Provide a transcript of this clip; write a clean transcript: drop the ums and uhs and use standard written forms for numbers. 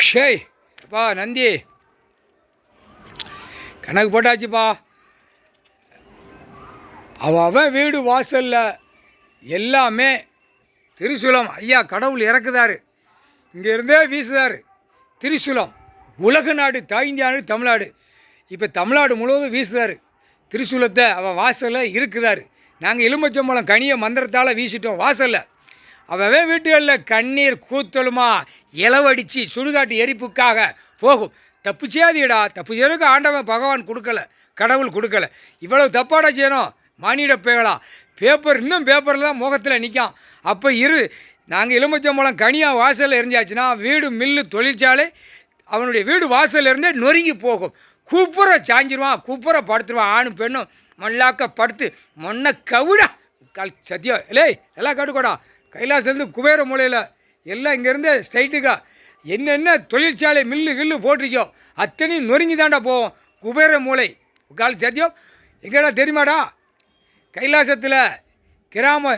ஷேய் அப்பா நந்தி கணக்கு போட்டாச்சுப்பா. அவன் வீடு வாசலில் எல்லாமே திரிசூலம். ஐயா கடவுள் இறக்குதாரு, இங்கேருந்தே வீசுதார் திரிசூலம். உலக நாடு, தாய் இந்தியா நாடு தமிழ்நாடு. இப்போ தமிழ்நாடு முழுவதும் வீசுதார் திரிசூலத்தை. அவன் வாசலில் இருக்குதார். நாங்கள் எலுமிச்சம்பழம் கனியை மந்திரத்தால் வீசிட்டோம் வாசலில். அவன் வீட்டுகளில் கண்ணீர் கூத்தலுமா இலவடித்து சுடுகாட்டு எரிப்புக்காக போகும். தப்பு செய்யாதீடா. தப்பு செய்யறதுக்கு ஆண்டவன் பகவான் கொடுக்கல, கடவுள் கொடுக்கல. இவ்வளவு தப்பாடா செய்யணும் மானிட பேகலா. பேப்பர் இன்னும் பேப்பரில் தான் முகத்தில் நிற்கான். அப்போ நாங்கள் எலுமிச்சம்பழம் கனியாக வாசலில் எரிஞ்சாச்சுன்னா வீடு மில்லு தொழிற்சாலை அவனுடைய வீடு வாசலில் இருந்தே நொறுங்கி போகும். கூப்புற சாஞ்சிருவான், கூப்புற படுத்துருவான். ஆணும் பெண்ணும் மல்லாக்க படுத்து மொன்ன கவிடா சத்தியம். இல்லை எல்லாம் கட்டுக்கூடா. கைலாசிலேருந்து குபேர மூலையில் எல்லாம் இங்கேருந்து ஸ்ட்ரைட்டுக்கா என்னென்ன தொழிற்சாலை மில்லு கில்லு போட்டிருக்கோ அத்தனையும் நொறுங்கி தாண்டா போவோம். குபேர மூலை சத்தியம். எங்கடா தெரியுமாடா? கைலாசத்தில் கிராம